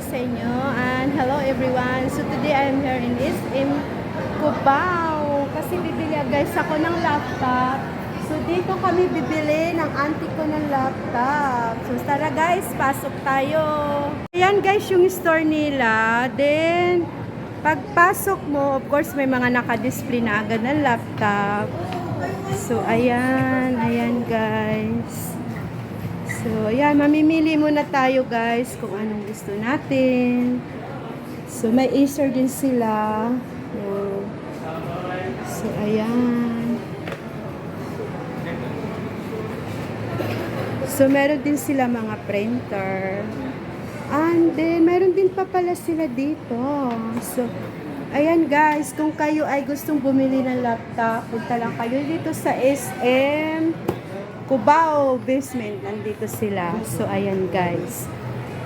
sa inyo and hello everyone. So today I am here in SM Cubao kasi bibili guys ako ng laptop. So dito kami bibili ng auntie ko ng laptop. So tara guys, pasok tayo. Ayan guys yung store nila. Then pagpasok mo, of course may mga naka-display na agad ng laptop. So ayan guys. So, ayan, mamimili muna tayo guys kung anong gusto natin. So, may Acer din sila. So, ayan. So, meron din sila mga printer. And then, meron din pa pala sila dito. So, ayan guys, kung kayo ay gustong bumili ng laptop, punta lang kayo dito sa SM Cubao basement, nandito sila. So, ayan guys.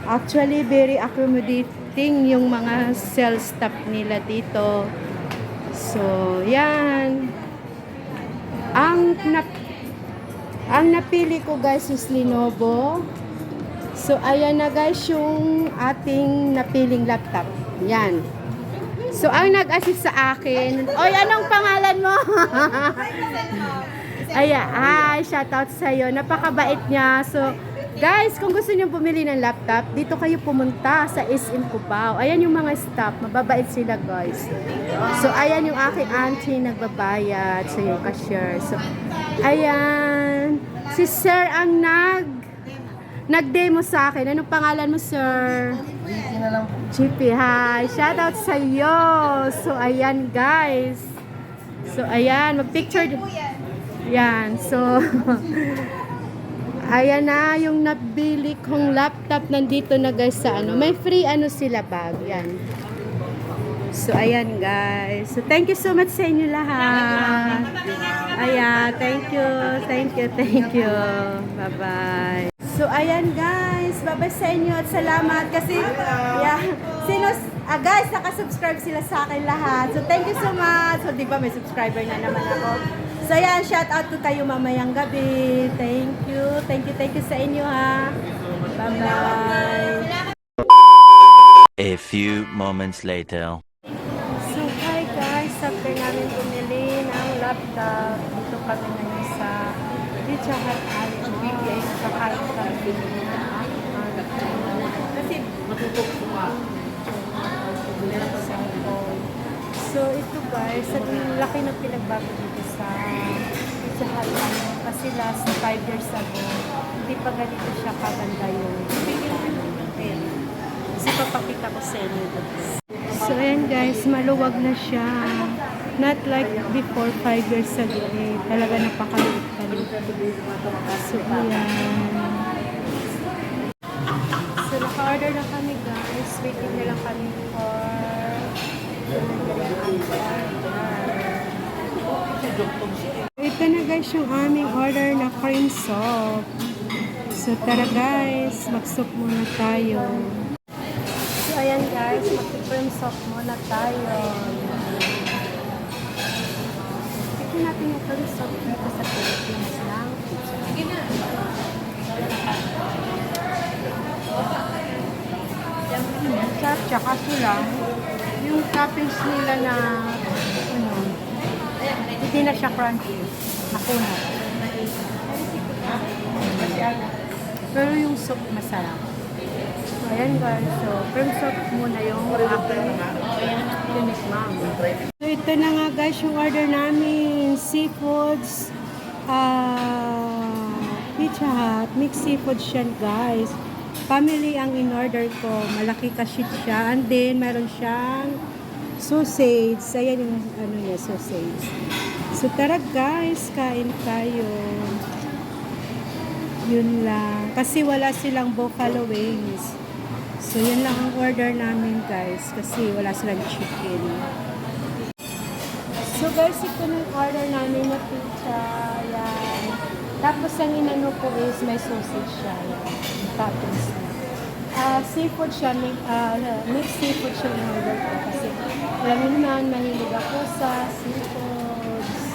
Actually, very accommodating yung mga sales staff nila dito. So, yan. Ang napili ko guys is Lenovo. So, ayan na guys yung ating napiling laptop. Yan. So, ang nag-assist sa akin. Oy, anong pangalan mo? Ayan, hi, shoutout sa'yo. Napakabait niya. So, guys, kung gusto niyo bumili ng laptop, dito kayo pumunta sa SM Cubao. Ayan yung mga staff. Mababait sila, guys. So, ayan yung aking auntie nagbabayad. So, yung cashier. So, ayan. Si Sir ang nag-demo sa akin. Anong pangalan mo, Sir? GP, hi. Shoutout sa'yo. So, ayan, guys. So, ayan. Mag-picture. Yan, so ayan na yung nabili kong laptop nandito na guys sa ano. May free ano sila bag, yan. So ayan guys. So thank you so much sa inyo lahat. Ayan, thank you. Bye-bye. So ayan guys, bye-bye sa inyo at salamat kasi guys, nakasubscribe sila sa akin lahat. So thank you so much. So di ba may subscriber na naman ako. So yan, shout out to tayo mamayang gabi. Thank you sa inyo ha. Bye-bye. A few moments later. So hi guys, after namin bumili ng laptop, dito kami ngayon sa Pizza Hut Alibay. Kakain kami na kasi matutok ko So ito guys, ang laki ng pinagbago dito sa Pizza Hut kasi last 5 years ago, hindi pa ganito siya kaganda yung kasi papakita ko sa inyo. So ayan guys, maluwag na siya. Not like before 5 years ago eh. Talaga napakaluwag pa rin. So ayan. So naka-order na kami guys. Waiting na lang kami for ito na guys yung aming order na cream soup. So tara guys, mag-soup muna tayo. So ayan guys, mag-cream soup muna tayo. Tignan natin yung cream soup dito sa Philippines lang. Tsaka sila yung toppings nila na hindi na siya crunchy, nakunat. Pero yung soup masarap. So ayan guys, so cream soup muna yung aking unique mom. So ito na nga guys yung order namin, seafoods, Pizza Hut, mixed seafood siya guys. Family ang in-order ko. Malaki kasi siya. And then, meron siyang sausage. Ayan yung ano niya, sausage. So, tara guys, kain tayo. Yun lang. Kasi wala silang buffalo wings. So, yun lang ang order namin guys. Kasi wala silang chicken. So, guys, ito na yung order namin na pizza. Ayan. Tapos, ang inano ko is may sausage siya. Toppings. Seafood siya, mixed seafood siya yung order ko kasi alam mo naman, mahilig ako sa seafoods.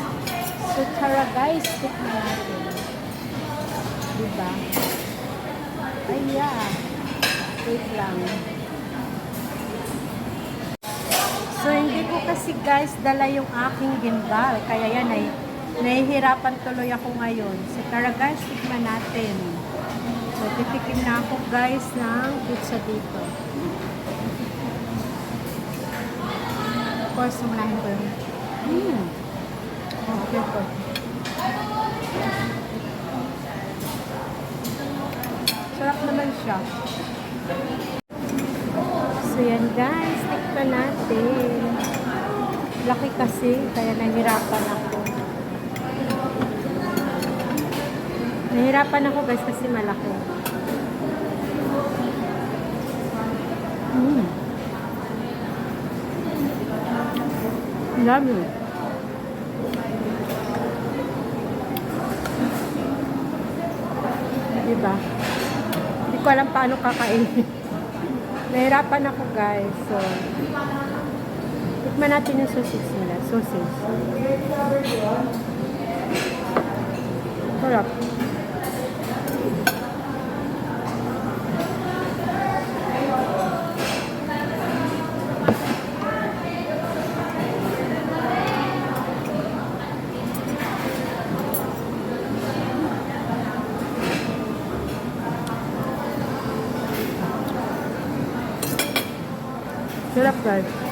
So tara guys, tikman natin. Diba? Ay yeah. Wait lang. kasi guys, dala yung aking gimbal. Kaya yan ay nahihirapan tuloy ako ngayon. So tara guys, tikman natin. So titikim na ako guys ng pizza dito. Of course, unahin ko yung okay po. Sarap naman siya. So yan guys, tikman natin. Laki kasi, kaya nahirapan ako. Nahirapan ako guys kasi malaki. Yummy. Diba? Hindi ko alam paano kakainin. Nahirapan ako guys. So, tikman natin yung sausage nila. Sausage. Sarap. Sarap guys.